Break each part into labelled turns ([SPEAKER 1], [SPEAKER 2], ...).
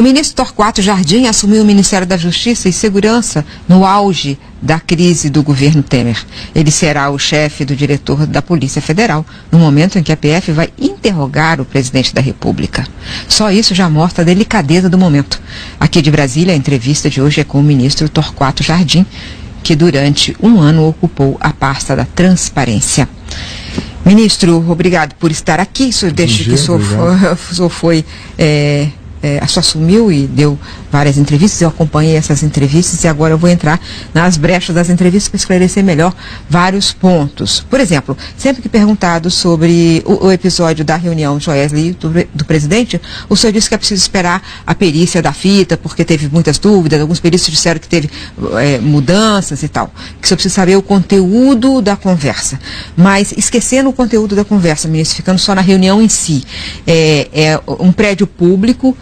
[SPEAKER 1] O ministro Torquato Jardim assumiu o Ministério da Justiça e Segurança no auge da crise do governo Temer. Ele será o chefe do diretor da Polícia Federal, no momento em que a PF vai interrogar o presidente da República. Só isso já mostra a delicadeza do momento. Aqui de Brasília, a entrevista de hoje é com o ministro Torquato Jardim, que durante um ano ocupou a pasta da Transparência. Ministro, obrigado por estar aqui. Desde que o senhor foi... a senhora assumiu e deu várias entrevistas, eu acompanhei essas entrevistas e agora eu vou entrar nas brechas das entrevistas para esclarecer melhor vários pontos. Por exemplo, sempre que perguntado sobre o episódio da reunião Joesley do presidente, o senhor disse que é preciso esperar a perícia da fita, porque teve muitas dúvidas, alguns peritos disseram que teve mudanças e tal, que o senhor precisa saber o conteúdo da conversa. Mas esquecendo o conteúdo da conversa, ministro, ficando só na reunião em si, um prédio público,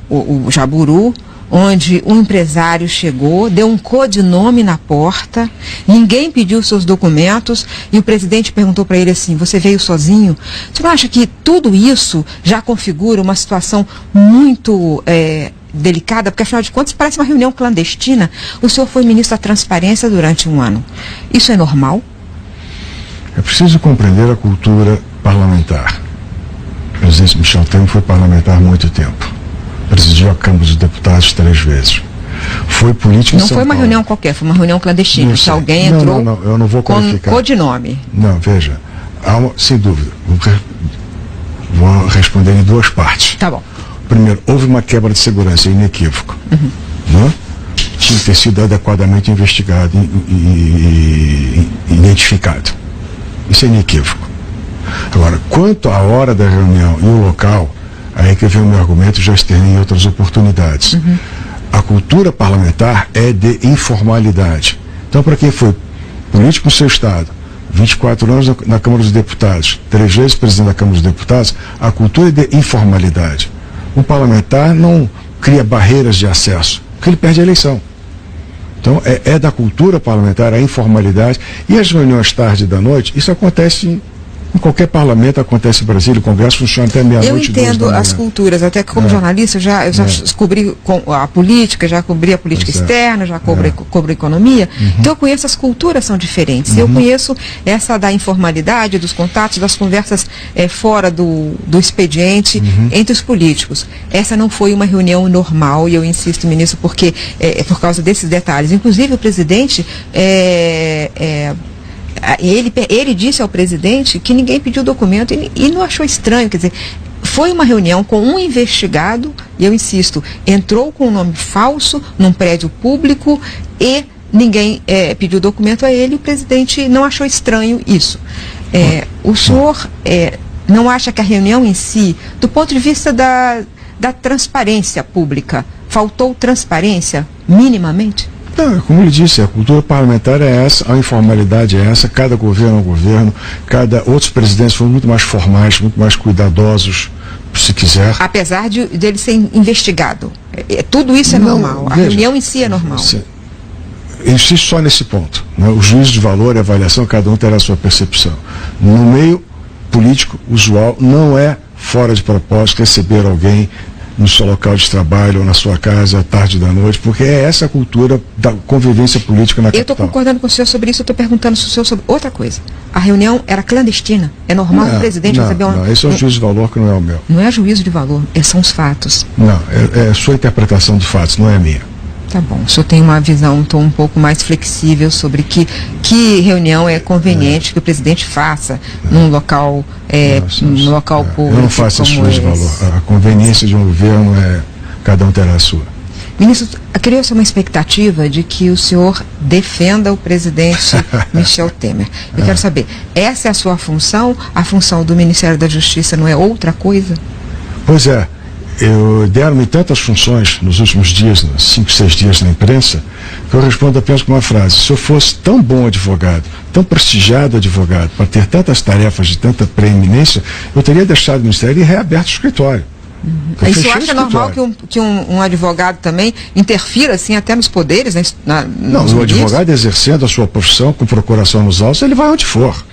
[SPEAKER 1] o Jaburu, onde um empresário chegou, deu um codinome na porta, ninguém pediu seus documentos e o presidente perguntou para ele assim: você veio sozinho? Você não acha que tudo isso já configura uma situação muito delicada? Porque afinal de contas parece uma reunião clandestina. O senhor foi ministro da Transparência durante um ano. Isso é normal?
[SPEAKER 2] É preciso compreender a cultura parlamentar. O presidente Michel Temer foi parlamentar há muito tempo. Presidiu a Câmara dos Deputados 3 vezes. Foi político em São Paulo. Não foi
[SPEAKER 1] uma reunião qualquer, foi uma reunião clandestina. Se alguém entrou
[SPEAKER 2] não, eu não vou qualificar.
[SPEAKER 1] Com codinome.
[SPEAKER 2] Não, veja, sem dúvida, vou responder em duas partes.
[SPEAKER 1] Tá bom.
[SPEAKER 2] Primeiro, houve uma quebra de segurança, inequívoco. Não? Tinha que ter sido adequadamente investigado e identificado. Isso é inequívoco. Agora, quanto à hora da reunião e o local, aí que vem o meu argumento, já externei em outras oportunidades. A cultura parlamentar é de informalidade. Então, para quem foi político no seu estado, 24 anos na Câmara dos Deputados, 3 vezes presidente da Câmara dos Deputados, a cultura é de informalidade. Um parlamentar não cria barreiras de acesso, porque ele perde a eleição. Então, é da cultura parlamentar a informalidade. E as reuniões tarde da noite, isso acontece em qualquer parlamento, acontece em Brasília, o Congresso funciona até meia-noite.
[SPEAKER 1] Eu entendo as culturas, até que como jornalista eu já cobri a política, já cobri a política externa, já cobro economia, então eu conheço as culturas são diferentes. Eu conheço essa da informalidade, dos contatos, das conversas fora do expediente entre os políticos. Essa não foi uma reunião normal e eu insisto, ministro, porque por causa desses detalhes. Inclusive o presidente ele disse ao presidente que ninguém pediu documento e não achou estranho, quer dizer, foi uma reunião com um investigado, e eu insisto, entrou com um nome falso num prédio público e ninguém pediu documento a ele, e o presidente não achou estranho isso. O senhor não acha que a reunião em si, do ponto de vista da transparência pública, faltou transparência minimamente?
[SPEAKER 2] Não, como ele disse, a cultura parlamentar é essa, a informalidade é essa, cada governo é um governo, outros presidentes foram muito mais formais, muito mais cuidadosos, se quiser.
[SPEAKER 1] Apesar dele ser investigado, tudo isso é normal, a reunião em si é normal.
[SPEAKER 2] Eu insisto só nesse ponto, né? O juízo de valor e avaliação, cada um terá a sua percepção. No meio político usual, não é fora de propósito receber alguém no seu local de trabalho ou na sua casa à tarde da noite, porque é essa a cultura da convivência política na capital.
[SPEAKER 1] Eu estou concordando com o senhor sobre isso, eu estou perguntando o senhor sobre outra coisa. A reunião era clandestina, é normal o presidente receber uma...
[SPEAKER 2] Não, esse é um juízo de valor que não é o meu.
[SPEAKER 1] Não é juízo de valor, são os fatos.
[SPEAKER 2] Não, é a sua interpretação dos fatos, não é a minha.
[SPEAKER 1] Tá bom, o senhor tem uma visão um pouco mais flexível sobre que reunião é conveniente que o presidente faça num local público.
[SPEAKER 2] Eu não faço esse juízo de valor. A conveniência de um governo cada um terá a sua.
[SPEAKER 1] Ministro, criou-se uma expectativa de que o senhor defenda o presidente Michel Temer. Eu quero saber, essa é a sua função? A função do Ministério da Justiça não é outra coisa?
[SPEAKER 2] Pois é. Deram-me tantas funções nos últimos dias, 5, 6 dias na imprensa, que eu respondo apenas com uma frase: se eu fosse tão bom advogado, tão prestigiado advogado, para ter tantas tarefas de tanta preeminência, eu teria deixado o Ministério e reaberto o escritório.
[SPEAKER 1] Aí você acha normal que um advogado também interfira assim até nos poderes?
[SPEAKER 2] Não, o advogado exercendo a sua profissão com procuração nos autos, ele vai onde for.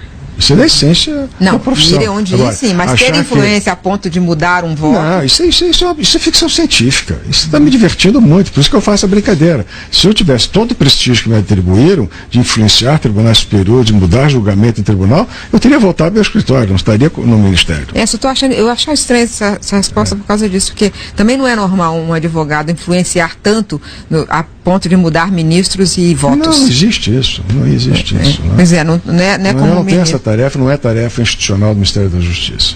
[SPEAKER 2] Isso é da essência da profissão.
[SPEAKER 1] Ir onde ir, sim, mas ter influência a ponto de mudar um voto...
[SPEAKER 2] Não, isso é ficção científica. Isso está me divertindo muito, por isso que eu faço a brincadeira. Se eu tivesse todo o prestígio que me atribuíram de influenciar tribunais superiores, de mudar julgamento em tribunal, eu teria voltado ao meu escritório, não estaria no ministério.
[SPEAKER 1] Eu acho estranha essa resposta por causa disso, porque também não é normal um advogado influenciar tanto a ponto de mudar ministros e votos.
[SPEAKER 2] Não existe isso, não existe isso. Não.
[SPEAKER 1] Pois é, não é como
[SPEAKER 2] não tem essa tarefa, não é tarefa institucional do Ministério da Justiça.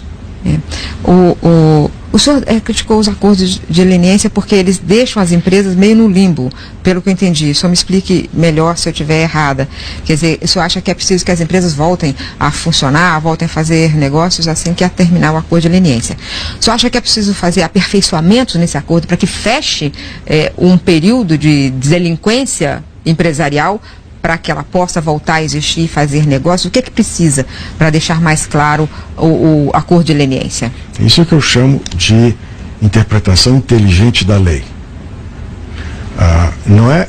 [SPEAKER 1] O senhor criticou os acordos de leniência porque eles deixam as empresas meio no limbo, pelo que eu entendi. Só me explique melhor se eu estiver errada. Quer dizer, o senhor acha que é preciso que as empresas voltem a funcionar, voltem a fazer negócios assim que terminar o acordo de leniência? O senhor acha que é preciso fazer aperfeiçoamentos nesse acordo para que feche um período de delinquência empresarial, para que ela possa voltar a existir e fazer negócio? O que é que precisa para deixar mais claro o acordo de leniência?
[SPEAKER 2] Isso é o que eu chamo de interpretação inteligente da lei. Não é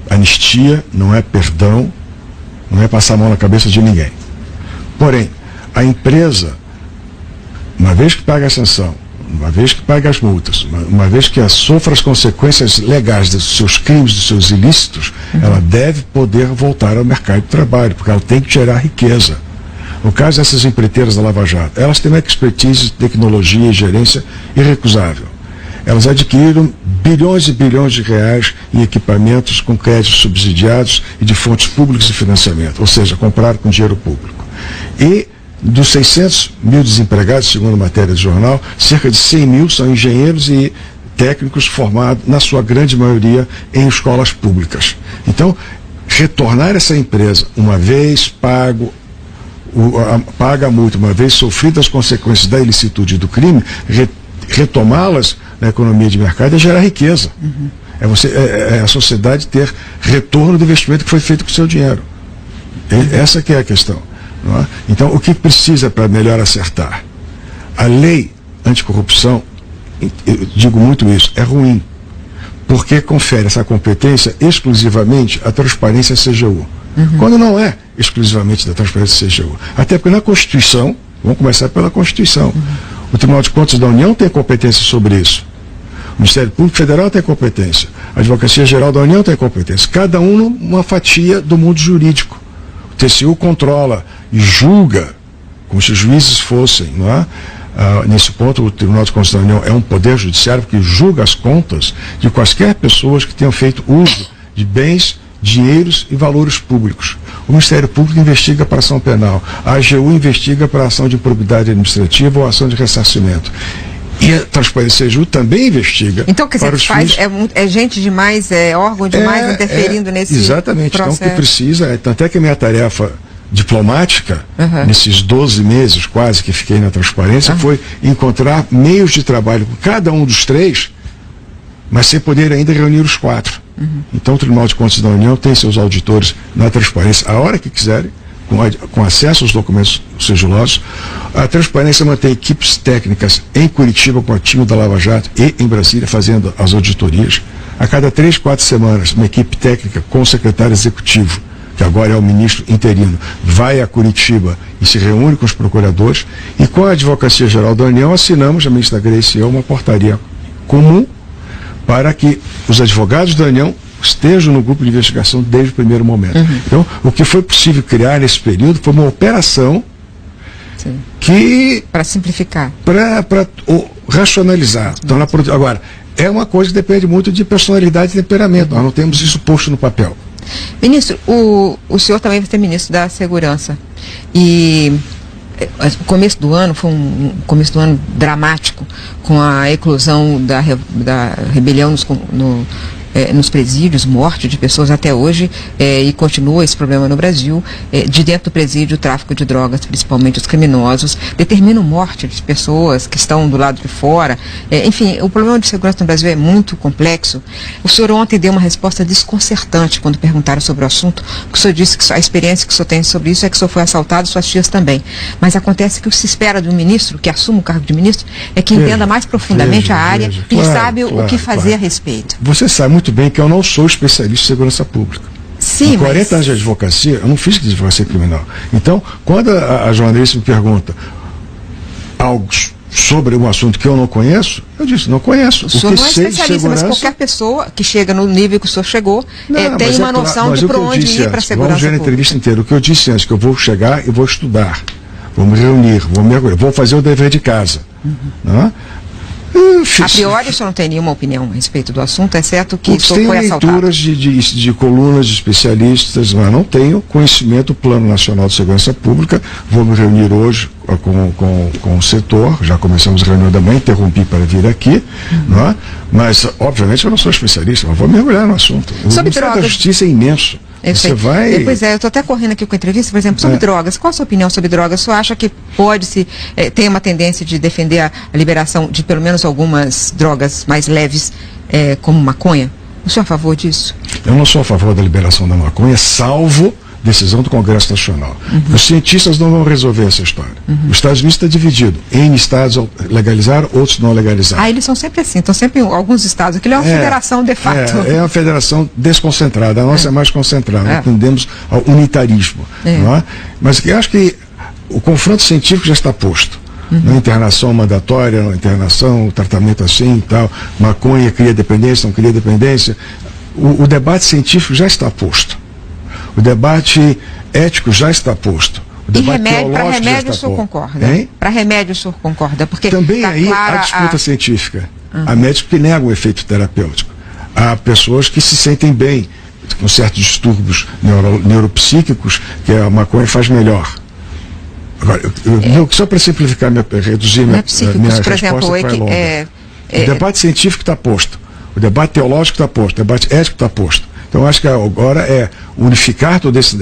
[SPEAKER 2] anistia, não é perdão, não é passar a mão na cabeça de ninguém. Porém, a empresa, uma vez que paga a sanção, uma vez que paga as multas, uma vez que sofra as consequências legais dos seus crimes, dos seus ilícitos, ela deve poder voltar ao mercado de trabalho, porque ela tem que gerar riqueza. No caso dessas empreiteiras da Lava Jato, elas têm uma expertise, tecnologia e gerência irrecusável. Elas adquiriram bilhões e bilhões de reais em equipamentos com créditos subsidiados e de fontes públicas de financiamento, ou seja, compraram com dinheiro público. E dos 600 mil desempregados, segundo a matéria do jornal, cerca de 100 mil são engenheiros e técnicos formados, na sua grande maioria, em escolas públicas. Então, retornar essa empresa, uma vez paga a multa, uma vez sofridas as consequências da ilicitude e do crime, retomá-las na economia de mercado é gerar riqueza. É a sociedade ter retorno do investimento que foi feito com o seu dinheiro. Essa que é a questão. Não é? Então, o que precisa para melhor acertar? A lei anticorrupção, eu digo muito isso, é ruim, porque confere essa competência exclusivamente à transparência CGU, quando não é exclusivamente da transparência CGU. Até porque na Constituição, vamos começar pela Constituição, o Tribunal de Contas da União tem competência sobre isso. O Ministério Público Federal tem competência, a Advocacia Geral da União tem competência, cada um numa fatia do mundo jurídico. O TCU controla e julga, como se os juízes fossem, não é? Nesse ponto, o Tribunal de Contas da União é um poder judiciário que julga as contas de quaisquer pessoas que tenham feito uso de bens, dinheiros e valores públicos. O Ministério Público investiga para ação penal, a AGU investiga para ação de improbidade administrativa ou ação de ressarcimento. E a Transparência CGU também investiga.
[SPEAKER 1] Então, quer dizer, é gente demais, é órgão demais interferindo nesse
[SPEAKER 2] exatamente.
[SPEAKER 1] processo.
[SPEAKER 2] Então, o que precisa, tanto é que a minha tarefa diplomática, nesses 12 meses quase que fiquei na transparência, foi encontrar meios de trabalho com cada um dos três, mas sem poder ainda reunir os quatro. Então, o Tribunal de Contas da União tem seus auditores na transparência a hora que quiserem, com acesso aos documentos sigilosos. A Transparência mantém equipes técnicas em Curitiba com o time da Lava Jato e em Brasília fazendo as auditorias. A cada 3, 4 semanas, uma equipe técnica com o secretário executivo, que agora é o ministro interino, vai a Curitiba e se reúne com os procuradores, e com a Advocacia Geral da União assinamos, a ministra Grace e eu, uma portaria comum para que os advogados da União estejam no grupo de investigação desde o primeiro momento. Então, o que foi possível criar nesse período foi uma operação que...
[SPEAKER 1] Para simplificar.
[SPEAKER 2] Para racionalizar. Então, agora, é uma coisa que depende muito de personalidade e temperamento. Nós não temos isso posto no papel.
[SPEAKER 1] Ministro, o senhor também vai ser ministro da Segurança. E o começo do ano foi um começo do ano dramático, com a eclosão da rebelião nos presídios, morte de pessoas até hoje, e continua esse problema no Brasil. De dentro do presídio, o tráfico de drogas, principalmente os criminosos, determinam morte de pessoas que estão do lado de fora. Enfim, o problema de segurança no Brasil é muito complexo. O senhor ontem deu uma resposta desconcertante quando perguntaram sobre o assunto, que o senhor disse que a experiência que o senhor tem sobre isso é que o senhor foi assaltado, suas tias também. Mas acontece que o que se espera de um ministro, que assuma o cargo de ministro, é que entenda mais profundamente a área e sabe o que fazer a respeito.
[SPEAKER 2] Você sabe muito bem que eu não sou especialista em segurança pública.
[SPEAKER 1] Sim,
[SPEAKER 2] em 40 anos de advocacia, eu não fiz advocacia criminal. Então, quando a jornalista me pergunta algo sobre um assunto que eu não conheço, eu disse, não conheço.
[SPEAKER 1] O senhor não é especialista, mas qualquer pessoa que chega no nível que o senhor chegou tem uma noção de para onde ir para a segurança
[SPEAKER 2] vamos ver na entrevista inteira. O que eu disse antes, que eu vou chegar e vou estudar, vou me reunir, vou mergulhar, vou fazer o dever de casa. Não é?
[SPEAKER 1] A priori, o senhor não tem nenhuma opinião a respeito do assunto, exceto que o senhor
[SPEAKER 2] foi
[SPEAKER 1] assaltado.
[SPEAKER 2] Tenho leituras de colunas de especialistas, mas não tenho conhecimento do Plano Nacional de Segurança Pública. Vou me reunir hoje com o setor, já começamos a reunião da manhã, interrompi para vir aqui, não é? Mas, obviamente, eu não sou especialista, mas vou mergulhar no assunto. O Ministério da Justiça é imenso.
[SPEAKER 1] Você vai... Pois é, eu estou até correndo aqui com a entrevista, por exemplo, sobre drogas. Qual a sua opinião sobre drogas? O senhor acha que pode-se ter uma tendência de defender a liberação de pelo menos algumas drogas mais leves, como maconha? O senhor é a favor disso? Eu
[SPEAKER 2] não sou a favor da liberação da maconha, salvo decisão do Congresso Nacional. Os cientistas não vão resolver essa história. Os Estados Unidos está dividido. Em estados legalizaram, outros não legalizaram.
[SPEAKER 1] Eles são sempre assim, estão sempre em alguns estados. Aquilo é uma federação de fato.
[SPEAKER 2] É uma federação desconcentrada. A nossa é mais concentrada. Tendemos ao unitarismo. Não é? Mas eu acho que o confronto científico já está posto. Na internação mandatória, na internação, o tratamento assim e tal, maconha cria dependência, não cria dependência. O debate científico já está posto. O debate ético já está posto. O debate
[SPEAKER 1] para remédio o senhor concorda? Para remédio o senhor concorda? Porque
[SPEAKER 2] também aí há disputa científica. Há médicos que negam o efeito terapêutico. Há pessoas que se sentem bem com certos distúrbios neuropsíquicos que a maconha faz melhor. Agora, só para simplificar, reduzir minha resposta para longa. O debate científico está posto. O debate teológico está posto. O debate ético está posto. Então, acho que agora é unificar todo esse,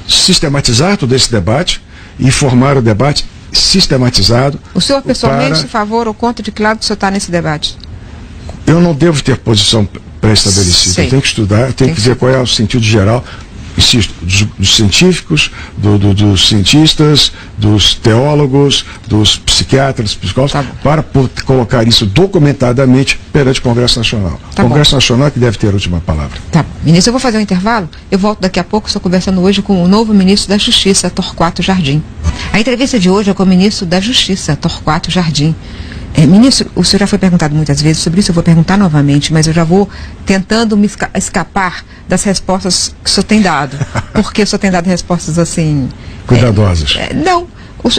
[SPEAKER 2] sistematizar todo esse debate e formar o debate sistematizado.
[SPEAKER 1] O senhor pessoalmente, a favor ou contra, de que lado o senhor está nesse debate?
[SPEAKER 2] Eu não devo ter posição pré-estabelecida. Eu tenho que estudar, tenho que ver qual é o sentido geral, insisto, dos científicos, dos cientistas, dos teólogos, dos psiquiatras, psicólogos, para colocar isso documentadamente perante o Congresso Nacional. O Congresso Nacional é que deve ter a última palavra.
[SPEAKER 1] Tá. Ministro, eu vou fazer um intervalo. Eu volto daqui a pouco. Estou conversando hoje com o novo ministro da Justiça, Torquato Jardim. A entrevista de hoje é com o ministro da Justiça, Torquato Jardim. Ministro, o senhor já foi perguntado muitas vezes sobre isso, eu vou perguntar novamente, mas eu já vou tentando me escapar das respostas que o senhor tem dado. Porque o senhor tem dado respostas assim...
[SPEAKER 2] cuidadosas.
[SPEAKER 1] Não.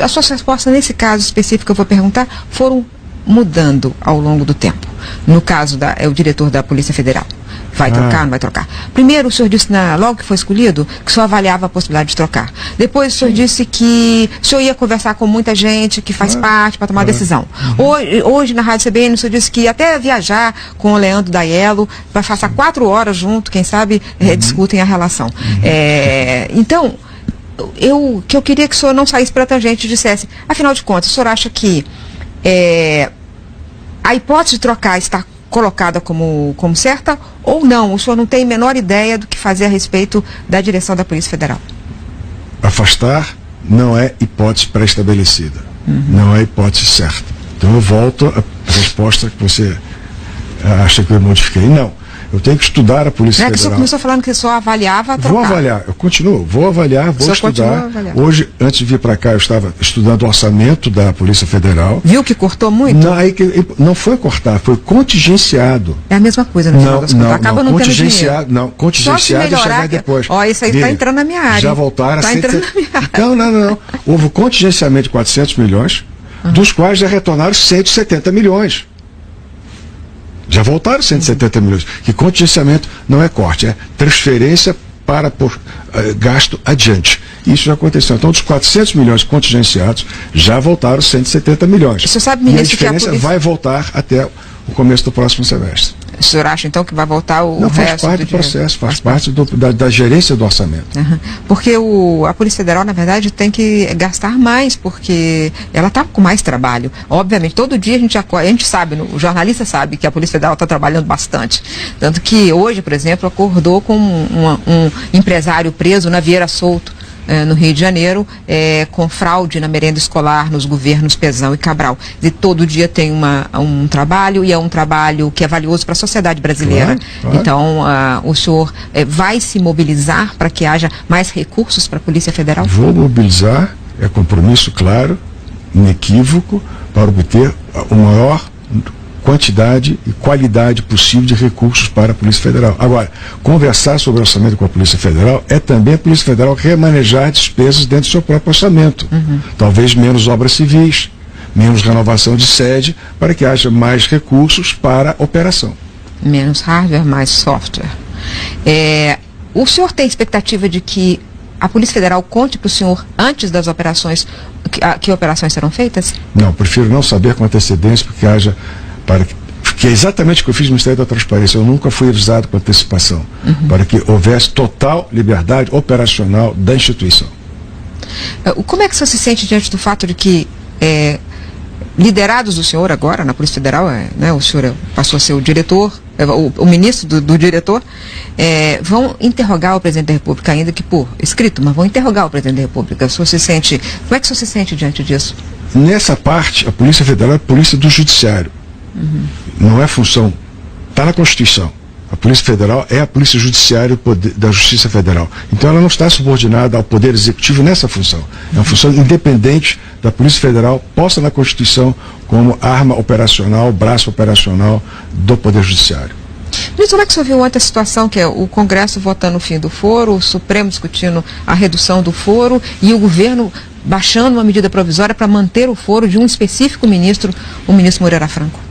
[SPEAKER 1] As suas respostas, nesse caso específico que eu vou perguntar, foram mudando ao longo do tempo. No caso, é o diretor da Polícia Federal. Vai trocar, não vai trocar? Primeiro, o senhor disse, logo que foi escolhido, que o senhor avaliava a possibilidade de trocar. Depois, o senhor disse que o senhor ia conversar com muita gente que faz parte para tomar decisão. Hoje, na Rádio CBN, o senhor disse que ia até viajar com o Leandro Daiello, vai passar 4 horas junto, quem sabe discutem a relação. Então, eu queria que o senhor não saísse pela tangente e dissesse, afinal de contas, o senhor acha que a hipótese de trocar está colocada como certa ou não? O senhor não tem a menor ideia do que fazer a respeito da direção da Polícia Federal?
[SPEAKER 2] Afastar não é hipótese pré-estabelecida. Não é hipótese certa. Então eu volto à resposta que você acha que eu modifiquei. Não. Eu tenho que estudar a Polícia Federal.
[SPEAKER 1] O senhor começou falando que só avaliava a trocar.
[SPEAKER 2] Vou avaliar, eu continuo, vou avaliar, vou estudar. Hoje, antes de vir para cá, eu estava estudando o orçamento da Polícia Federal.
[SPEAKER 1] Viu que cortou muito?
[SPEAKER 2] Não foi cortar, foi contingenciado.
[SPEAKER 1] É a mesma coisa, no final das contas. Acaba não tendo dinheiro.
[SPEAKER 2] Não, contingenciado e chegar depois.
[SPEAKER 1] Isso aí está entrando na minha área.
[SPEAKER 2] Já voltaram
[SPEAKER 1] a entrando na minha área.
[SPEAKER 2] Não. Houve contingenciamento de 400 milhões, dos quais já retornaram 170 milhões. Já voltaram 170 milhões. Que contingenciamento não é corte, é transferência para gasto adiante. Isso já aconteceu. Então, dos 400 milhões contingenciados, já voltaram 170 milhões.
[SPEAKER 1] Você sabe, ministro,
[SPEAKER 2] e a diferença vai voltar até o começo do próximo semestre.
[SPEAKER 1] O senhor acha, então, que vai voltar o
[SPEAKER 2] resto? Faz parte do processo, faz parte da gerência do orçamento.
[SPEAKER 1] Porque a Polícia Federal, na verdade, tem que gastar mais, porque ela está com mais trabalho. Obviamente, todo dia a gente sabe, o jornalista sabe que a Polícia Federal está trabalhando bastante. Tanto que hoje, por exemplo, acordou com um empresário preso na Vieira Solto, no Rio de Janeiro, com fraude na merenda escolar nos governos Pezão e Cabral. E todo dia tem um trabalho, e é um trabalho que é valioso para a sociedade brasileira.
[SPEAKER 2] Claro.
[SPEAKER 1] Então, o senhor vai se mobilizar para que haja mais recursos para a Polícia Federal?
[SPEAKER 2] Vou mobilizar, é compromisso claro, inequívoco, para obter a maior quantidade e qualidade possível de recursos para a Polícia Federal. Agora, conversar sobre orçamento com a Polícia Federal é também a Polícia Federal remanejar despesas dentro do seu próprio orçamento. Talvez menos obras civis, menos renovação de sede, para que haja mais recursos para a operação.
[SPEAKER 1] Menos hardware, mais software. O senhor tem expectativa de que a Polícia Federal conte para o senhor antes das operações, que operações serão feitas?
[SPEAKER 2] Não, prefiro não saber com antecedência, porque é exatamente o que eu fiz no Ministério da Transparência. Eu nunca fui avisado com antecipação, para que houvesse total liberdade operacional da instituição.
[SPEAKER 1] Como é que o senhor se sente diante do fato de que liderados do senhor agora na Polícia Federal, o senhor passou a ser o diretor, o ministro do diretor, vão interrogar o presidente da República, ainda que por escrito, mas vão interrogar o presidente da República. O senhor se sente, como é que o senhor se sente diante disso?
[SPEAKER 2] Nessa parte, a Polícia Federal é a polícia do Judiciário. Não é função, está na Constituição. A Polícia Federal é a Polícia Judiciária da Justiça Federal. Então ela não está subordinada ao Poder Executivo nessa função. É uma função independente da Polícia Federal, posta na Constituição como arma operacional, braço operacional do Poder Judiciário.
[SPEAKER 1] Ministro, como é que o senhor viu ontem a situação que é o Congresso votando o fim do foro, o Supremo discutindo a redução do foro e o governo baixando uma medida provisória para manter o foro de um específico ministro, o ministro Moreira Franco?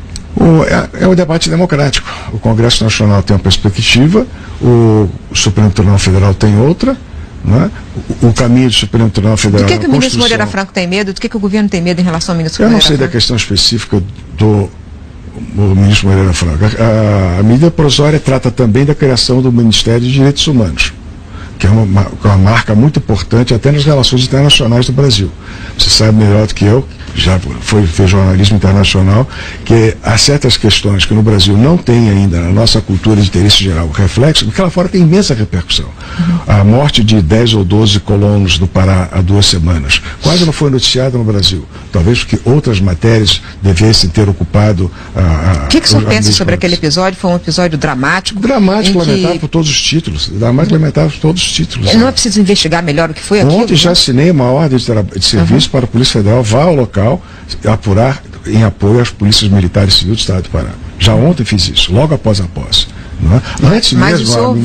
[SPEAKER 2] É um debate democrático. O Congresso Nacional tem uma perspectiva, o Supremo Tribunal Federal tem outra, né? O caminho do Supremo Tribunal Federal...
[SPEAKER 1] Do que o ministro Moreira Franco tem medo? Do que o governo tem medo em relação ao ministro Moreira Franco?
[SPEAKER 2] Eu não sei da questão específica do ministro Moreira Franco. A medida provisória trata também da criação do Ministério de Direitos Humanos, que é uma marca muito importante até nas relações internacionais do Brasil. Você sabe melhor do que eu, já fez jornalismo internacional, que há certas questões que no Brasil não tem ainda, na nossa cultura de interesse geral, reflexo, porque lá fora tem imensa repercussão. A morte de 10 ou 12 colonos do Pará há 2 semanas quase não foi noticiada no Brasil. Talvez porque outras matérias devessem ter ocupado
[SPEAKER 1] O que o senhor pensa sobre aquele episódio? Foi um episódio dramático?
[SPEAKER 2] Dramático, lamentável por todos os títulos. Dramático, lamentável por todos os títulos.
[SPEAKER 1] Não é preciso investigar melhor o que foi aquilo?
[SPEAKER 2] Ontem já assinei uma ordem de serviço para a Polícia Federal, vá ao local apurar em apoio às polícias militares e civis do Estado do Pará. Já ontem fiz isso, logo após a posse.
[SPEAKER 1] Mas o senhor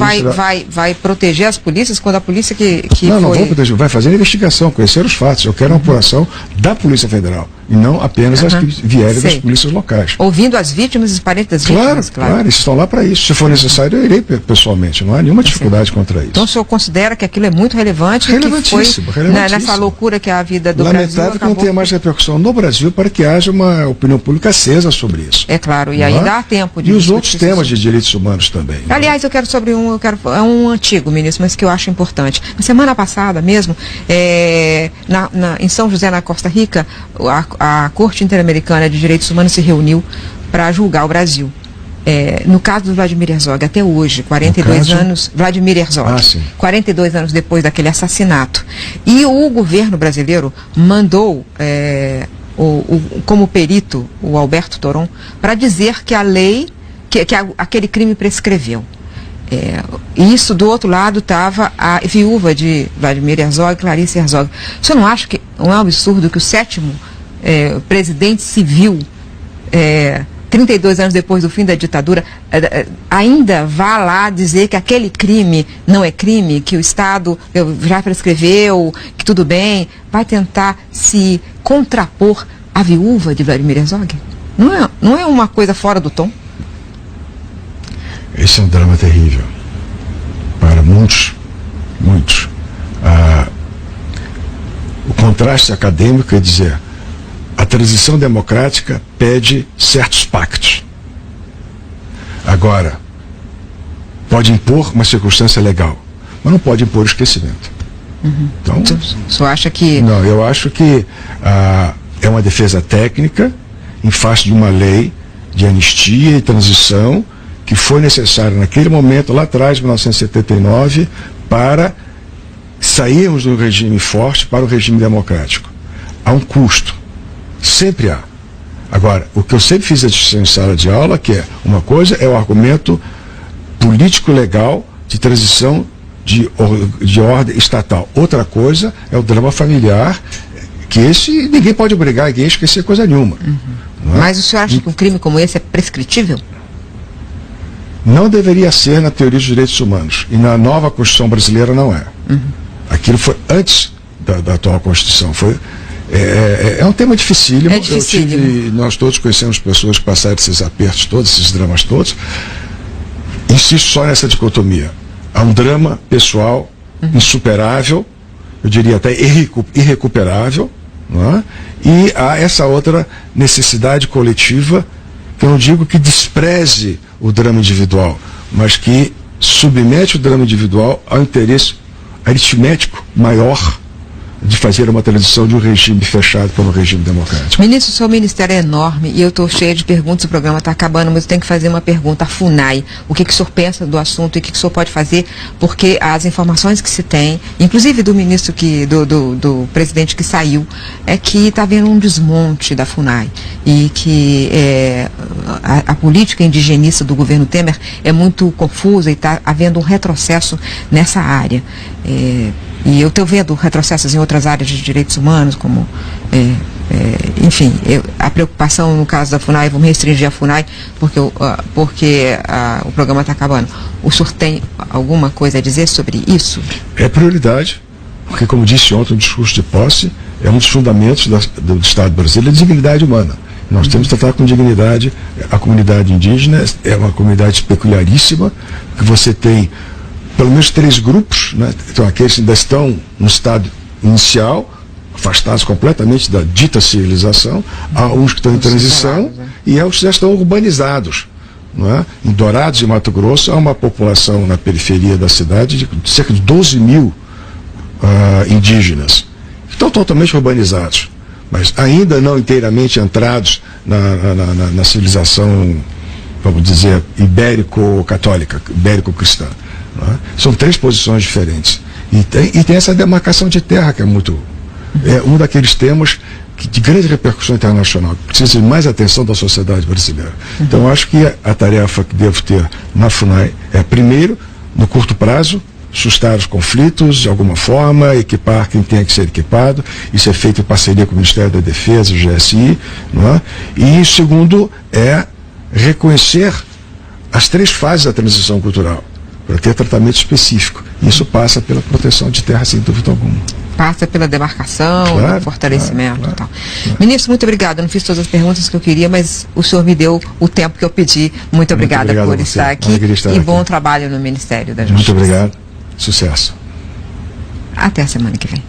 [SPEAKER 1] vai proteger as polícias quando a polícia que
[SPEAKER 2] não vou proteger, vai fazer a investigação, conhecer os fatos. Eu quero uma apuração da Polícia Federal e não apenas as que vierem das polícias locais.
[SPEAKER 1] Ouvindo as vítimas e os parentes das vítimas,
[SPEAKER 2] claro, eles estão lá para isso. Se for necessário, eu irei pessoalmente, não há nenhuma dificuldade contra isso.
[SPEAKER 1] Então o senhor considera que aquilo é muito relevante?
[SPEAKER 2] Relevantíssimo,
[SPEAKER 1] que foi nessa loucura que é a vida do Brasil.
[SPEAKER 2] Lamentável que não tenha mais repercussão no Brasil para que haja uma opinião pública acesa sobre isso.
[SPEAKER 1] É claro, e ainda há tempo de
[SPEAKER 2] E os outros temas de direitos humanos também.
[SPEAKER 1] Aliás, eu quero sobre um antigo, ministro, mas que eu acho importante. Na semana passada mesmo, em São José, na Costa Rica, a Corte Interamericana de Direitos Humanos se reuniu para julgar o Brasil. No caso do Vladimir Herzog, até hoje, 42 anos, Vladimir Herzog, 42 anos depois daquele assassinato. E o governo brasileiro mandou como perito o Alberto Toron para dizer que a lei, que aquele crime prescreveu. Isso, do outro lado, estava a viúva de Vladimir Herzog, Clarice Herzog. O senhor não acha que não é um absurdo que o 7º presidente civil, 32 anos depois do fim da ditadura, ainda vá lá dizer que aquele crime não é crime, que o Estado já prescreveu, que tudo bem, vai tentar se contrapor à viúva de Vladimir Herzog? Não é uma coisa fora do tom?
[SPEAKER 2] Esse é um drama terrível para muitos. O contraste acadêmico é dizer: a transição democrática pede certos pactos. Agora, pode impor uma circunstância legal, mas não pode impor o esquecimento. Então,
[SPEAKER 1] o senhor acha que...
[SPEAKER 2] Não, eu acho que é uma defesa técnica em face de uma lei de anistia e transição que foi necessária naquele momento, lá atrás, 1979, para sairmos do regime forte para o regime democrático. Há um custo. Sempre há. Agora, o que eu sempre fiz a discussão em sala de aula, que é, uma coisa é o argumento político-legal de transição de ordem estatal. Outra coisa é o drama familiar, que esse ninguém pode obrigar ninguém a esquecer coisa nenhuma. Não é?
[SPEAKER 1] Mas o senhor acha que um crime como esse é prescritível?
[SPEAKER 2] Não deveria ser na teoria dos direitos humanos. E na nova Constituição brasileira não é. Aquilo foi antes da atual Constituição. É um tema dificílimo. Nós todos conhecemos pessoas que passaram esses apertos todos, esses dramas todos. Insisto só nessa dicotomia. Há um drama pessoal insuperável, eu diria até irrecuperável, não é? E há essa outra necessidade coletiva, que eu não digo que despreze o drama individual, mas que submete o drama individual ao interesse aritmético maior de fazer uma transição de um regime fechado para um regime democrático.
[SPEAKER 1] Ministro, o seu ministério é enorme e eu estou cheia de perguntas, o programa está acabando, mas eu tenho que fazer uma pergunta. A FUNAI, o que o senhor pensa do assunto e o que o senhor pode fazer? Porque as informações que se tem, inclusive do ministro, do presidente que saiu, é que está havendo um desmonte da FUNAI e que a política indigenista do governo Temer é muito confusa e está havendo um retrocesso nessa área. E eu estou vendo retrocessos em outras áreas de direitos humanos, como, enfim, a preocupação no caso da FUNAI, vamos restringir a FUNAI, porque o programa está acabando. O senhor tem alguma coisa a dizer sobre isso?
[SPEAKER 2] É prioridade, porque, como disse ontem no discurso de posse, é um dos fundamentos do Estado brasileiro, a dignidade humana. Nós temos que tratar com dignidade a comunidade indígena, é uma comunidade peculiaríssima, que você tem pelo menos 3 grupos, né? Então, aqueles que ainda estão no estado inicial, afastados completamente da dita civilização, há uns que estão em transição e há os que já estão urbanizados. Não é? Em Dourados e Mato Grosso há uma população na periferia da cidade de cerca de 12 mil indígenas. Estão totalmente urbanizados, mas ainda não inteiramente entrados na civilização, vamos dizer, ibérico-católica, ibérico-cristã. São 3 posições diferentes. E tem essa demarcação de terra que é muito... É um daqueles temas de grande repercussão internacional, que precisa de mais atenção da sociedade brasileira. Então, acho que a tarefa que devo ter na FUNAI é, primeiro, no curto prazo, sustar os conflitos de alguma forma, equipar quem tem que ser equipado. Isso é feito em parceria com o Ministério da Defesa, o GSI. Não é? E, segundo, é reconhecer as 3 fases da transição cultural, para ter tratamento específico. Isso passa pela proteção de terra, sem dúvida alguma.
[SPEAKER 1] Passa pela demarcação,
[SPEAKER 2] claro,
[SPEAKER 1] fortalecimento
[SPEAKER 2] claro,
[SPEAKER 1] e tal. Ministro, muito obrigado. Eu não fiz todas as perguntas que eu queria, mas o senhor me deu o tempo que eu pedi. Muito obrigada por estar aqui. E bom trabalho no Ministério da Justiça.
[SPEAKER 2] Muito obrigado. Sucesso.
[SPEAKER 1] Até a semana que vem.